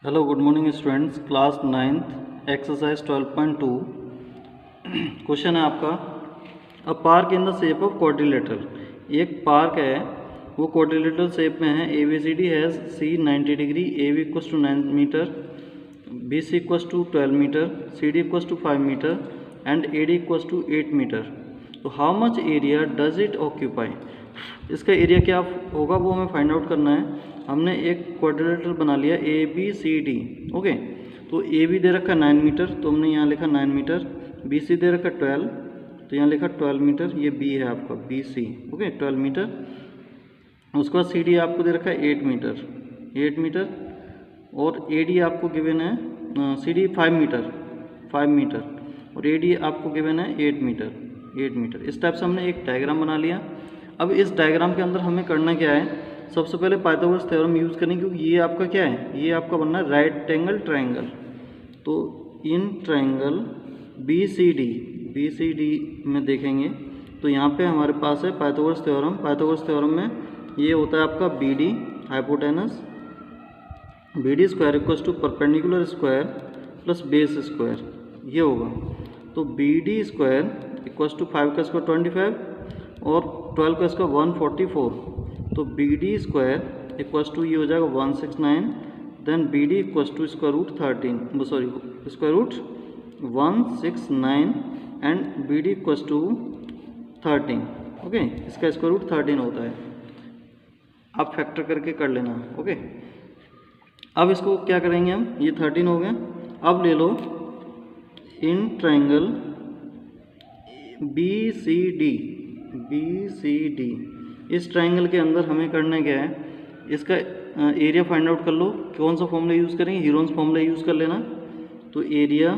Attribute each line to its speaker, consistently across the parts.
Speaker 1: Hello good morning students. Class 9th exercise 12.2 question है आपका। A park in the shape of quadrilateral. एक park है वो quadrilateral shape में है। A B C D has C 90 degree, A B equals to 9 metre, B C equals to 12 metre, C D equals to 5 metre and A D equals to 8 metre. तो how much area does it occupy. इसका area क्या होगा वो हमें find out करना है। हमने एक क्वाड्रिलेटरल बना लिया A B C D. Okay, तो ए बी दे रखा 9 मीटर, तो हमने यहाँ लिखा 9 मीटर। बी सी दे रखा 12, तो यहाँ लिखा 12 मीटर। ये बी है आपका, बी सी। Okay, 12 metre. उसके बाद सी डी आपको दे रखा है 8 मीटर, 8 मीटर। और ए डी आपको गिवन है, सी डी 5 मीटर, 5 मीटर। और ए डी आपको गिवन है 8 मीटर, 8 मीटर। इस टाइप से हमने एक डायग्राम बना लिया। अब इस डायग्राम के अंदर हमें करना क्या है, सबसे पहले पाइथागोरस थ्योरम यूज़ करेंगे, क्योंकि ये आपका क्या है, ये आपका बनना है राइट एंगल ट्रायंगल। तो इन ट्रायंगल बी सी डी में देखेंगे तो यहाँ पे हमारे पास है पाइथागोरस थ्योरम। पाइथागोरस थ्योरम में ये होता है आपका B D hypotenuse, B D square equals to perpendicular square plus base square, ये होगा। तो B D square equals to 5 का स्क्वायर 25 और 12 का स्क्वायर 144। तो B D square equals to ये हो जाएगा 169। Then B D equals to square root 13, sorry square root 169 and B D equals to 13। Okay, इसका स्क्वायर रूट 13 होता है। आप फैक्टर करके कर लेना। ओके, अब इसको क्या करेंगे हम, ये 13 हो गया। अब ले लो in triangle B C D. इस ट्रायंगल के अंदर हमें करना क्या है, इसका एरिया फाइंड आउट कर लो। कौन सा फॉर्मूला यूज़ करेंगे, हीरोन्स फॉर्मूला यूज़ कर लेना। तो एरिया,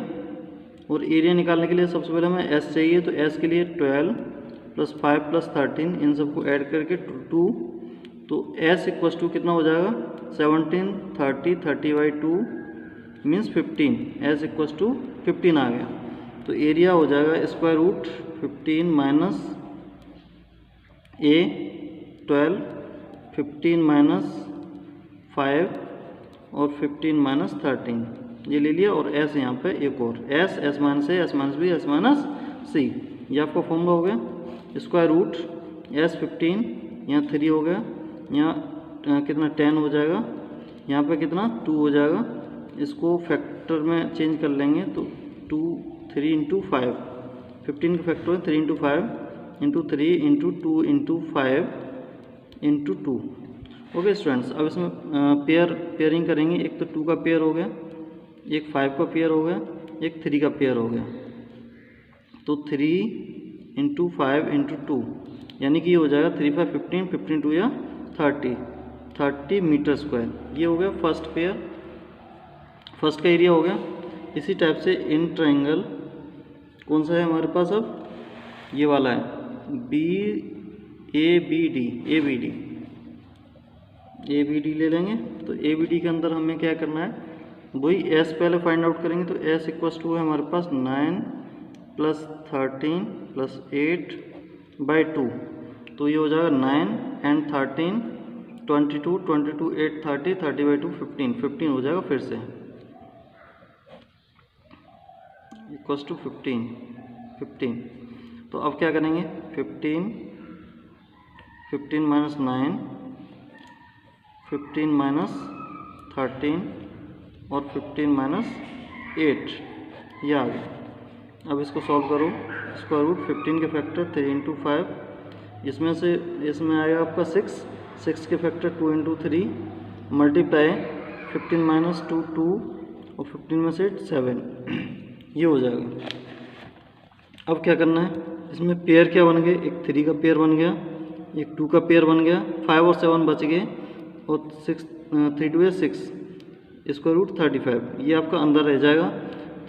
Speaker 1: और एरिया निकालने के लिए सबसे पहले हमें एस चाहिए। तो एस के लिए 12 प्लस 5 प्लस 13, इन सबको ऐड करके 2। तो एस इक्वस टू कितना हो जाएगा 17, 30, 30/2 मीन्स 15। एस इक्वस टू 15 आ गया। तो एरिया हो जाएगा स्क्वायर रूट 15 माइनस ए 12, 15 माइनस 5 और 15 माइनस 13, ये ले लिया। और एस यहाँ पे एक और S, S minus A, S minus B, S minus C, ये आपका फॉर्मूला हो गया। स्क्वायर रूट एस 15, यहाँ 3 हो गया, यहाँ कितना 10 हो जाएगा, यहाँ पे कितना 2 हो जाएगा। इसको फैक्टर में चेंज कर लेंगे तो 2 3 इंटू 5, 15 का फैक्टर है 3 into 5 into 3 into 2 into 5 into 2। Okay students, अब इसमें पेयरिंग करेंगे। एक तो 2 का पेयर हो गया, एक 5 का पेयर हो गया, एक 3 का पेयर हो गया। तो 3 इंटू 5 इंटू 2 यानी कि ये हो जाएगा 3 5 15, 15 2 या 30 मीटर स्क्वायर। ये हो गया फर्स्ट पेयर, फर्स्ट का एरिया हो गया। इसी टाइप से इन ट्रायंगल कौन सा है हमारे पास, अब ये वाला है ए बी डी ले लेंगे। तो ए बी डी के अंदर हमें क्या करना है, वही एस पहले फाइंड आउट करेंगे। तो एस इक्वस टू है हमारे पास 9 प्लस 13 प्लस 8/2। तो ये हो जाएगा 9 एंड 13 22, 22 8 30, 30/2 15, 15 हो जाएगा फिर से इक्वस टू 15। तो अब क्या करेंगे, 15 माइनस 9, 15 माइनस 13 और 15 माइनस 8, ये आ गया। अब इसको सॉल्व करो। स्क्वायर रूट 15 के फैक्टर 3 इंटू 5, इसमें आएगा आपका 6 के फैक्टर 2 इंटू 3 मल्टीप्लाई 15 माइनस 2 2 और 15 में से 7, ये हो जाएगा। अब क्या करना है, इसमें पेयर क्या बन गए, एक 3 का पेयर बन गया, एक 2 का पेयर बन गया, 5 और 7 बच गए और 6 3 2 6 स्क्वायर रूट 35, ये आपका अंदर रह जाएगा।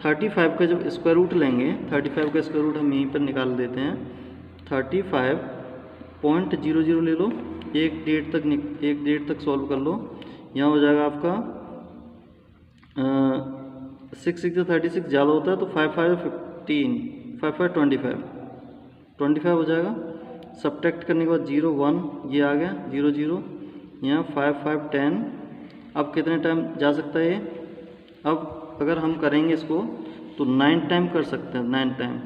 Speaker 1: 35 का जब स्क्वायर रूट लेंगे, 35 का स्क्वायर रूट हम यहीं पर निकाल देते हैं। 35.00 ले लो, एक डेट तक सॉल्व कर लो। यहाँ हो जाएगा आपका 6 6 36 ज़्यादा होता है, तो 5 5 15, 5 5 25 हो जाएगा। सब्ट्रैक्ट करने के बाद 0 1 ये आ गया, 0 0, यहाँ 5 5 10। अब कितने टाइम जा सकता है ये, अब अगर हम करेंगे इसको तो 9 टाइम कर सकते हैं, 9 टाइम,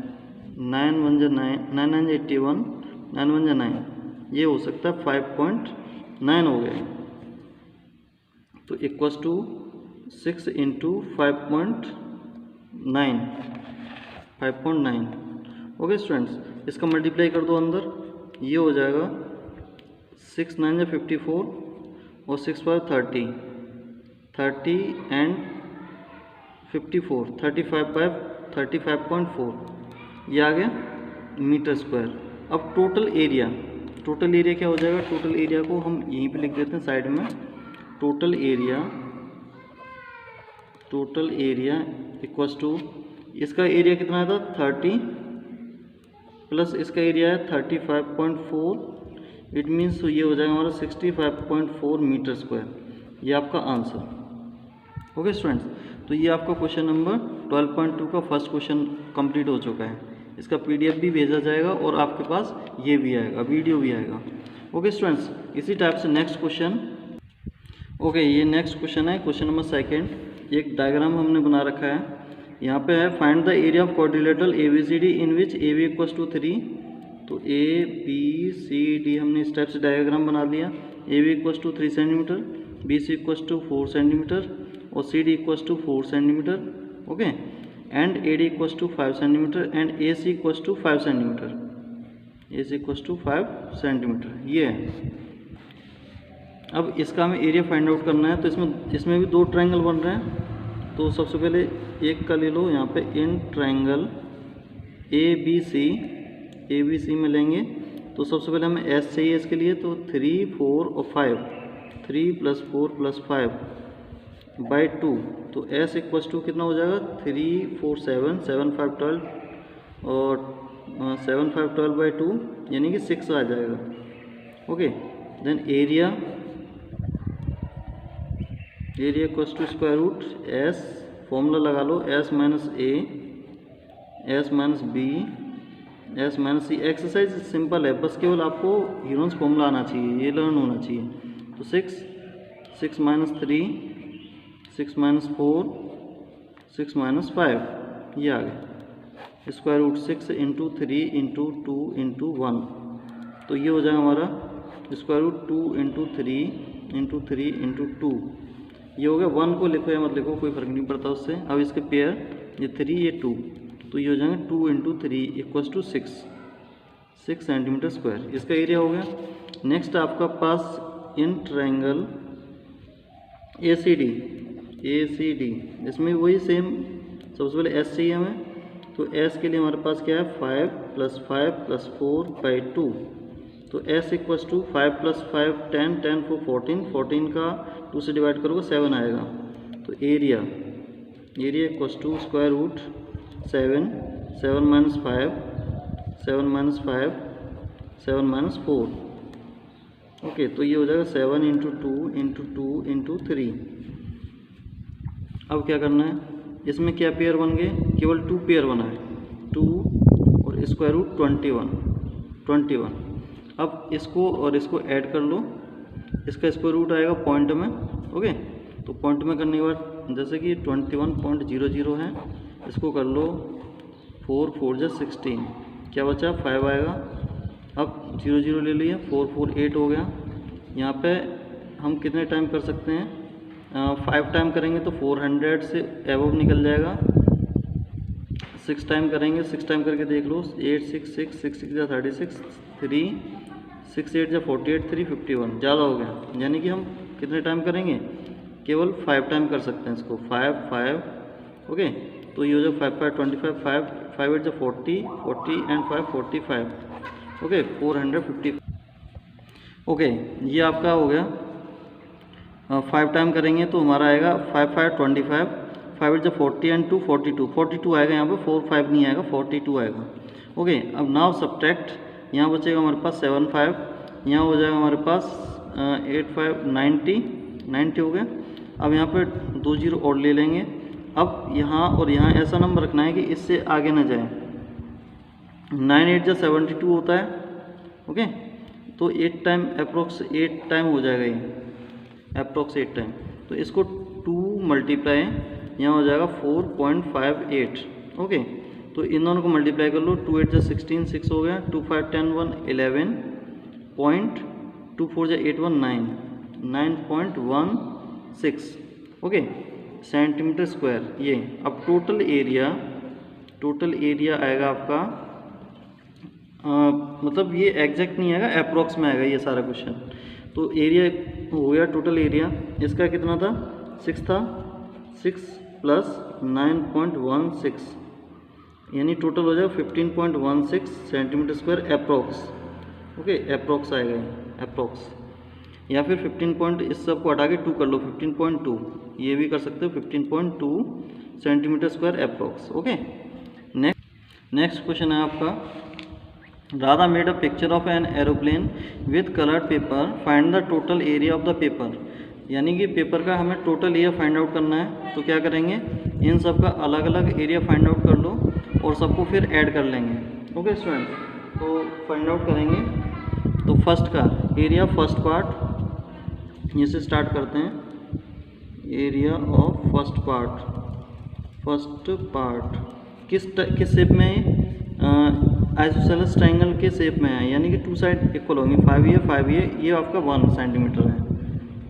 Speaker 1: 9 1 जा 9, 9 9 जा 81, 9 1 जा 9, ये हो सकता है 5.9 हो गए। तो equals to 6 into 5.9, 5.9। Okay students, इसका मल्टीप्लाई कर दो अंदर, ये हो जाएगा 6 9 जा 54 और 6 5 30, 30 एंड 54, 35.4, ये आ गया मीटर स्क्वायर। अब टोटल एरिया क्या हो जाएगा? टोटल एरिया को हम यहीं पे लिख देते हैं साइड में। टोटल एरिया इक्वल्स टू, इसका एरिया कितना था 30 प्लस इसका एरिया है 35.4, इट मीन्स ये हो जाएगा हमारा 65.4 मीटर स्क्वायर। ये आपका आंसर। ओके स्टूडेंट्स, तो ये आपका क्वेश्चन नंबर 12.2 का फर्स्ट क्वेश्चन कंप्लीट हो चुका है। इसका पीडीएफ भी भेजा जाएगा और आपके पास ये भी आएगा, वीडियो भी आएगा। ओके स्टूडेंट्स, इसी टाइप से नेक्स्ट क्वेश्चन। ओके, ये नेक्स्ट क्वेश्चन है, क्वेश्चन नंबर सेकंड। एक डायग्राम हमने बना रखा है, यहाँ पे है find the area of quadrilateral ABCD in which AB equals to 3। तो ABCD हमने इस टाइप से डायग्राम बना लिया। AB equals to 3 centimetre, BC equals to 4 centimetre और CD equals to 4 centimetre. Okay, and AD equals to 5 centimetre and AC equals to 5 centimetre, AC equals to 5 centimetre. ये है। अब इसका हमें एरिया फाइंड आउट करना है। तो इसमें भी दो ट्रायंगल बन रहे हैं। तो सबसे पहले एक का ले लो, यहाँ पे इन ट्रायंगल ABC में लेंगे। तो सबसे पहले हमें S चाहिए इसके लिए, तो 3 4 और 5, 3 + 4 + 5 बाई 2। तो S इक्वल्स टू कितना हो जाएगा 3 4 7, 7 5 12 और 7 5 12 बाई 2 यानी कि 6 आ जाएगा। Okay, then area equals to square root S, formula लगा लो, S - A, S - B, S - C। Exercise simple है, बस केवल आपको ह्यूरन्स फॉर्मूला आना चाहिए, ये लर्न होना चाहिए। तो 6 - 3, 6 - 4, 6 - 5, ये आ गया square root 6 into 3 into 2 into 1। तो ये हो जाएगा हमारा square root 2 into 3 into 3 into 2। ये हो गया। 1 को लिखो या मत लिखो, कोई फर्क नहीं पड़ता उससे। अब इसके पेयर, ये 3 ये 2, तो ये हो जाएंगे 2 into 3 equals to 6 centimetre square. इसका एरिया हो गया। नेक्स्ट आपका पास इन ट्रायंगल ACD, इसमें वही सेम, सबसे पहले S चाहिए हमें। तो S के लिए हमारे पास क्या है 5 + 5 + 4 बाई 2। तो S इक्वल्स टू 5 + 5 10, 10 4 14, 14 का 2 से डिवाइड करोगे 7 आएगा। तो area equals to square root 7, 7 - 5, 7 - 5, 7 - 4। Okay, तो ये हो जाएगा 7 इंटू 2 इंटू 2 इंटू 3। अब क्या करना है, इसमें क्या पेयर बन गए? केवल 2 पेयर बना है, 2 और स्क्वायर रूट 21। अब इसको और इसको ऐड कर लो, इसका स्क्वायर रूट आएगा पॉइंट में। ओके, तो पॉइंट में करने के बाद जैसे कि 21.00 है, इसको कर लो 4 4 जा 16, क्या बचा 5 आएगा। अब 0 0 ले लिया, 4 4 8 हो गया। यहाँ पे हम कितने टाइम कर सकते हैं? 5 टाइम करेंगे तो 400 से एबव निकल जाएगा। 6 टाइम करेंगे, 6 टाइम करके देख लो, 8 6 6 6 6 जा 36, 3 6 8 जा 48, 3 51, ज़्यादा हो गया। यानी कि हम कितने टाइम करेंगे? केवल 5 टाइम कर सकते हैं इसको, 5 5। ओके, तो ये हो जाए 5 5 25, 5 5 8 जा 40 40 एंड 5 45। ओके, 450। ओके, ये आपका हो गया। 5 टाइम करेंगे तो हमारा आएगा 5 5 25, 5 8 जा 40 एंड 2 42 आएगा। यहाँ पे 4 5 नहीं आएगा, 42 आएगा। ओके, अब नाउ सब्ट्रैक्ट, यहाँ बचेगा हमारे पास 7 5, यहाँ हो जाएगा हमारे पास 8 5 90 हो गया। अब यहाँ पे 2 0 और ले लेंगे। अब यहाँ और यहाँ ऐसा नंबर रखना है कि इससे आगे ना जाए। 9 8 जा 72 होता है। ओके, तो 8 टाइम अप्रोक्स 8 टाइम हो जाएगा ये, अप्रोक्स 8 टाइम। तो इसको 2 × यहाँ हो जाएगा 4.58। ओके, तो इन दोनों को मल्टीप्लाई कर लो, 2 8 16, 6 हो गया, 2 5 10 1 11 पॉइंट, 2 4 8 1 9, 9.16 ओके सेंटीमीटर स्क्वायर। ये अब टोटल एरिया आएगा आपका मतलब ये एग्जैक्ट नहीं आएगा, अप्रॉक्स में आएगा ये सारा क्वेश्चन। तो एरिया हो गया, टोटल एरिया इसका कितना था, 6 था, 6 प्लस 9.16 यानी टोटल हो जाएगा 15.16 centimetre square approx. Okay, approx आएगा अप्रॉक्स, या फिर 15 पॉइंट इस सब को हटा के 2 कर लो, 15.2 ये भी कर सकते हो, 15.2 centimetre square approx. Okay, next question है आपका, Radha made a picture of an aeroplane with coloured paper, find the total area of the paper. यानी कि पेपर का हमें टोटल एरिया फाइंड आउट करना है। तो क्या करेंगे, इन सब का अलग अलग एरिया फाइंड आउट कर लो और सबको फिर ऐड कर लेंगे। ओके स्टूडेंट्स, तो फाइंड आउट करेंगे। तो फर्स्ट का एरिया, फर्स्ट पार्ट, ये से स्टार्ट करते हैं, एरिया ऑफ फर्स्ट पार्ट किस शेप में है, आइसोसेलेस ट्रायंगल के शेप में है, यानी कि 2 साइड इक्वल होंगे, 5 ये आपका 1 सेंटीमीटर है।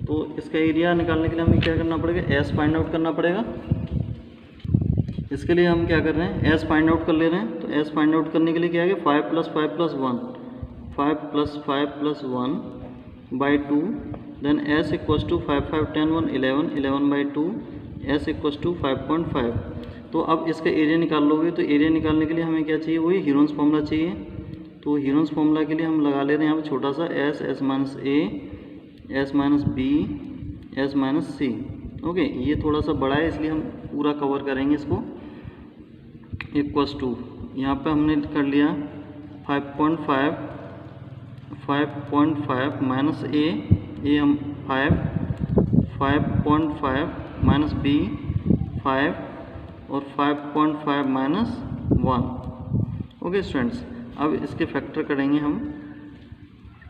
Speaker 1: तो इसका एरिया निकालने के लिए हमें क्या करना पड़ेगा, एस फाइंड आउट करना पड़ेगा। इसके लिए हम क्या कर रहे हैं, एस फाइंड आउट कर ले रहे हैं। तो एस फाइंड आउट करने के लिए क्या है, 5 + 5 + 1, 5 + 5 + 1 by 2, then S equals to 5 5 10 1 11 11 by 2, S equals to 5.5। तो अब इसका एरिया निकाल लोगे, तो एरिया निकालने के लिए हमें क्या चाहिए, वही हीरोन्स फॉर्मूला चाहिए। तो हीरोन्स फॉर्मूला के लिए हम लगा ले रहे हैं यहाँ पे छोटा सा S, S minus A, S minus B, S minus C. Okay, ये थोड़ा सा बड़ा है इसलिए हम पूरा कवर करेंगे इसको। इक्वल्स टू यहाँ पे हमने कर लिया 5.5 माइनस ए हम 5.5 माइनस बी 5 और 5.5 माइनस 1। ओके स्टूडेंट्स, अब इसके फैक्टर करेंगे हम,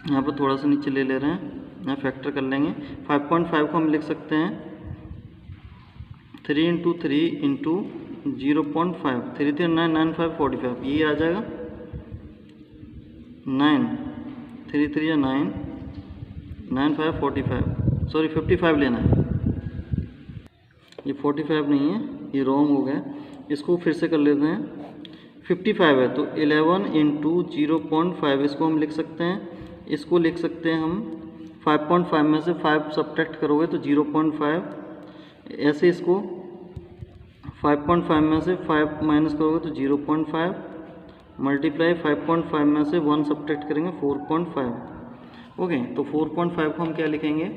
Speaker 1: यहाँ पर थोड़ा सा नीचे ले रहे हैं, यहाँ फैक्टर कर लेंगे। 5.5 को हम लिख सकते हैं 3 × 3 × 0.5, 3 3 9 9 5 45, ये आ जाएगा 9, 3 3 9 9 5 45, सॉरी 55 लेना है, ये 45 नहीं है, ये रॉन्ग हो गया। इसको फिर से कर लेते हैं, 55 है तो 11 × 0.5 इसको हम लिख सकते हैं। इसको लिख सकते हैं हम 5.5 में से 5 सब्ट्रैक्ट करोगे तो 0.5, ऐसे इसको 5.5 में से 5 माइनस करोगे तो 0.5 मल्टीप्लाई 5.5 में से 1 सब्ट्रैक्ट करेंगे 4.5। ओके, तो 4.5 को हम क्या लिखेंगे,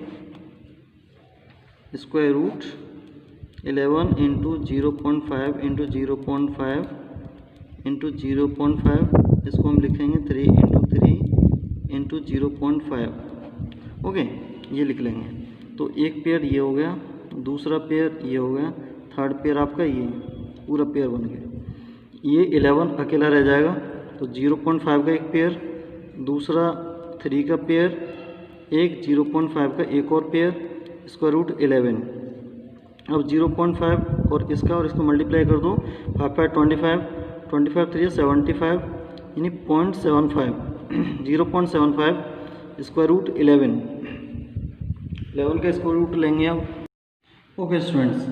Speaker 1: स्क्वायर रूट 11 × 0.5 × 0.5 × 0.5, इसको हम लिखेंगे 3 × 3 × 0.5। ओके, ये लिख लेंगे। तो एक पेयर ये हो गया, दूसरा पेयर ये हो गया, थर्ड पेयर आपका ये पूरा पेयर बन गया। ये 11 अकेला रह जाएगा, तो 0.5 का एक पेयर, दूसरा 3 का पेयर, एक 0.5 का एक और पेयर, स्क्वायर रूट 11। अब 0.5 और इसको मल्टीप्लाई कर दो, 5 5 25, 25 3 75 यानी 0.75, 0.75 स्क्वायर रूट 11 का स्क्वायर रूट लेंगे अब। ओके स्टूडेंट्स,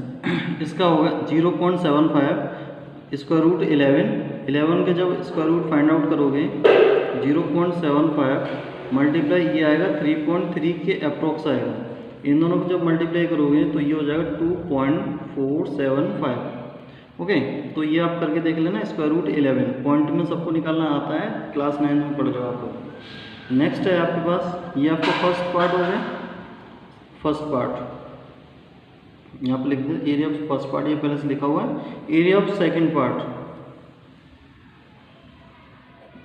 Speaker 1: इसका होगा 0.75 स्क्वायर रूट 11 के जब स्क्वायर रूट फाइंड आउट करोगे 0.75 मल्टीप्लाई ये आएगा 3.3 के अप्रॉक्स आएगा। इन दोनों को जब मल्टीप्लाई करोगे तो ये हो जाएगा 2.475। ओके, तो ये आप करके देख लेना, स्क्वायर रूट 11 पॉइंट में सबको निकालना आता है, क्लास 9 में पढ़ रहे हो आप। नेक्स्ट है आपके पास, ये आपका फर्स्ट पार्ट हो गया। फर्स्ट पार्ट यहाँ पर लिख दे, एरिया ऑफ फर्स्ट पार्ट ये पहले से लिखा हुआ है। Area of second part,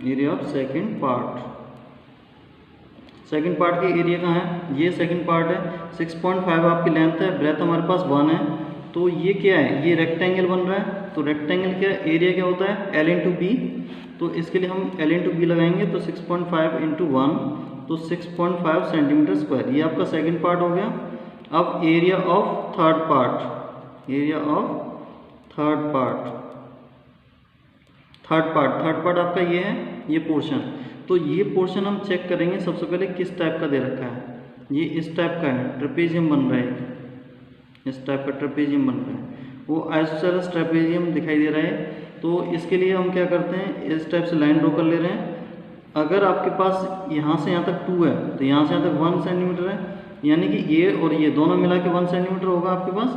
Speaker 1: area of second part के एरिया कहाँ है, ये सेकंड पार्ट है। 6.5 आपकी लेंथ है, ब्रेथ हमारे पास 1 है। तो ये क्या है, ये रेक्टेंगल बन रहा है। तो रेक्टेंगल का एरिया क्या होता है, L × B। तो इसके लिए हम L × B लगाएंगे, तो 6.5 × 1 तो 6.5 सेंटीमीटर स्क्वायर। ये आपका सेकंड पार्ट हो गया। अब area of third part, area of third part आपका ये है, ये पोर्शन। तो ये पोर्शन हम चेक करेंगे सबसे पहले किस टाइप का दे रखा है। ये इस टाइप का है, ट्रेपेजियम बन रहा है, इस टाइप का ट्रेपेजियम बन रहा है, वो आइसोसेलेस ट्रेपेजियम दिखाई दे रहा है। तो इसके लिए हम क्या करते हैं, इस टाइप से लाइन ड्रॉ कर ले रहे हैं। अगर आपके पास यहाँ से यहाँ तक 2 है तो यहाँ से यहाँ तक 1 सेंटीमीटर है, यानी कि ये और ये दोनों मिला के 1 सेंटीमीटर होगा आपके पास।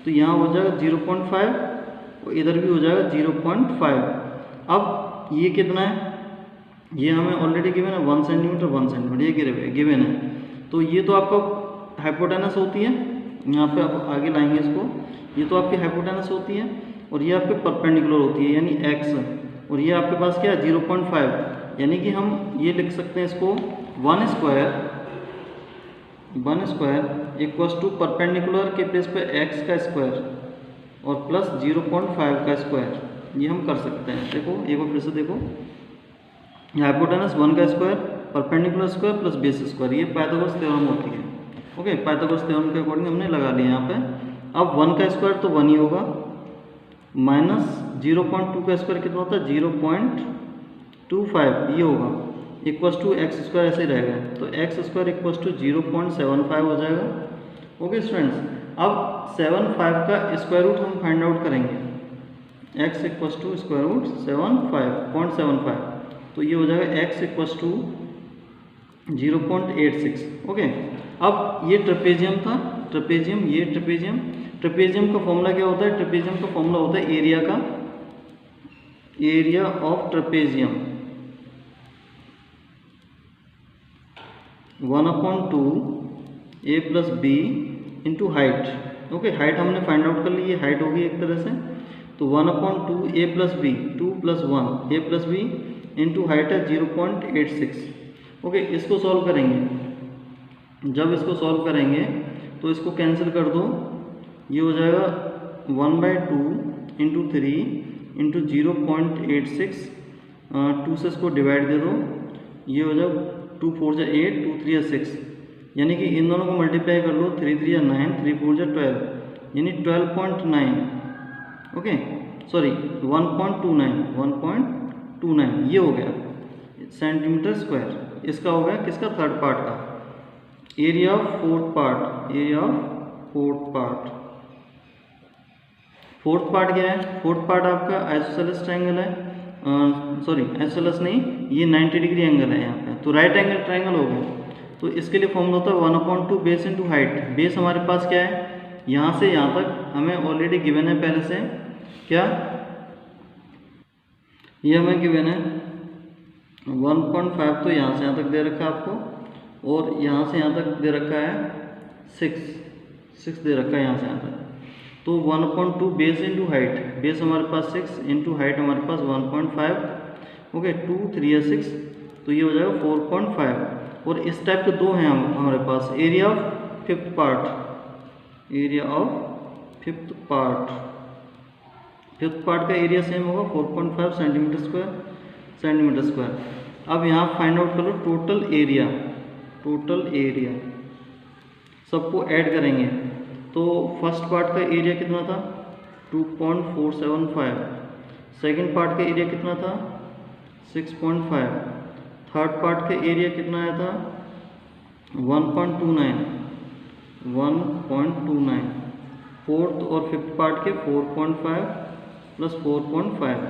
Speaker 1: तो यहाँ हो जाएगा 0.5 और इधर भी हो जाएगा 0.5। अब ये कितना है, ये हमें ऑलरेडी गिवन है 1 सेंटीमीटर 1 सेंटीमीटर, ये गिवन है। तो ये तो आपका हाइपोटेनस होती है, यहाँ पे आप आगे लाएंगे इसको, ये तो आपकी हाइपोटेनस होती है और ये आपके परपेंडिकुलर होती है यानी x, और ये आपके पास क्या है 0.5, यानी कि हम ये लिख सकते हैं इसको 1 स्क्वायर इक्वल्स टू परपेंडिकुलर के बेस पे x का स्क्वायर और प्लस 0.5 का स्क्वायर, ये हम कर सकते हैं। देखो एक बार फिर से देखो, हाइपोटेनस 1 का square, perpendicular square plus base square, ये पाइथागोरस थ्योरम होती है। ओके, पाइथागोरस थ्योरम के अकॉर्डिंग हमने लगा लिया यहाँ पे। अब 1 का स्क्वायर तो 1 ही होगा, माइनस 0.2 का स्क्वायर कितना होता है 0.25, ये होगा, इक्वल्स टू एक्स स्क्वायर ऐसे ही रहेगा। तो एक्स स्क्वायर इक्वल्स टू 0.75 हो जाएगा। ओके स्टूडेंट्स, अब 75 का स्क्वायर रूट हम फाइंड आउट करेंगे, x equals to square root 0.75, तो ये हो जाएगा x इक्वल्स टू 0.86। ओके, अब ये ट्रेपेजियम था, ट्रेपेजियम, ये ट्रेपेजियम का फॉर्मूला क्या होता है, ट्रेपेजियम का फॉर्मूला होता है एरिया का, area of trapezium 1/2 a plus B into height. Okay, height हमने फाइंड आउट कर ली, ये हाइट होगी एक तरह से। तो 1/2 a plus B, 2 + 1 a plus B into height है 0.86। ओके, इसको सॉल्व करेंगे। जब इसको सॉल्व करेंगे तो इसको कैंसिल कर दो, ये हो जाएगा 1/2 इंटू 3 इंटू 0.86, 2 से इसको डिवाइड दे दो, ये हो जाएगा 2 4 जा 8, 2 3 जा 6, यानी कि इन दोनों को मल्टीप्लाई कर लो, 3 3 जा 9, 3 4 जा 12, यानी 12.9। ओके सॉरी 1.29, ये हो गया सेंटीमीटर स्क्वायर। इसका हो गया किसका, थर्ड पार्ट का। Area of fourth part, area of fourth part क्या है, फोर्थ पार्ट आपका आइसोसेलेस ट्रायंगल है, सॉरी आइसोसेलेस नहीं, ये 90 डिग्री एंगल है यहाँ पे, तो राइट एंगल ट्रायंगल हो गया। तो इसके लिए फॉर्मूला होता है 1/2 बेस इंटू हाइट। बेस हमारे पास क्या है, यहाँ से यहाँ तक हमें ऑलरेडी गिवन है पहले से, क्या ये हमें गिवन है 1.5, तो यहाँ से यहाँ तक दे रखा है आपको, और यहाँ से यहाँ तक दे रखा है 6 दे रखा है यहाँ से यहाँ तक। तो 1/2 बेस इंटू हाइट, बेस हमारे पास 6 इंटू हाइट हमारे पास 1.5। ओके, 2 3 या 6, तो ये हो जाएगा 4.5। और इस टाइप के दो हैं हमारे पास। Area of fifth part, area of fifth part का एरिया सेम होगा 4.5 सेंटीमीटर स्क्वायर। अब यहाँ फाइंड आउट करो टोटल एरिया, सबको ऐड करेंगे। तो फर्स्ट पार्ट का एरिया कितना था 2.475, सेकंड पार्ट का एरिया कितना था 6.5, थर्ड पार्ट का एरिया कितना आया था 1.29, फोर्थ और फिफ्थ पार्ट के 4.5 प्लस 4.5।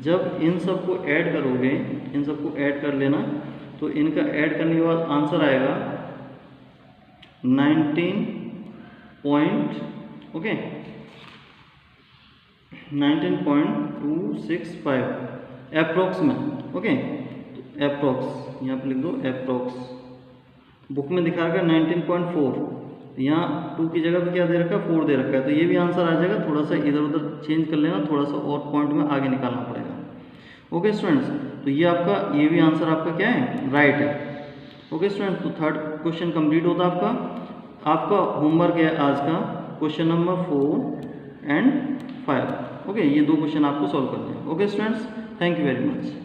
Speaker 1: जब इन सबको ऐड करोगे, इन सबको ऐड कर लेना, तो इनका ऐड करने के बाद आंसर आएगा 19.265 एप्रोक्स में। ओके, तो एप्रोक्स यहाँ पे लिख दो, एप्रोक्स बुक में दिखा रखा है 19.4, यहाँ 2 की जगह पे क्या दे रखा है 4 दे रखा है, तो ये भी आंसर आ जाएगा। थोड़ा सा इधर उधर चेंज कर लेना, थोड़ा सा और पॉइंट में आगे निकालना पड़ेगा। ओके स्टूडेंट्स, तो ये आपका, ये भी आंसर आपका क्या है, राइट है। ओके स्टूडेंट्स, तो थर्ड क्वेश्चन कंप्लीट होता है आपका होमवर्क है आज का क्वेश्चन नंबर 4 एंड 5। ओके, ये 2 क्वेश्चन आपको सॉल्व करने हैं। Okay students, thank you very much.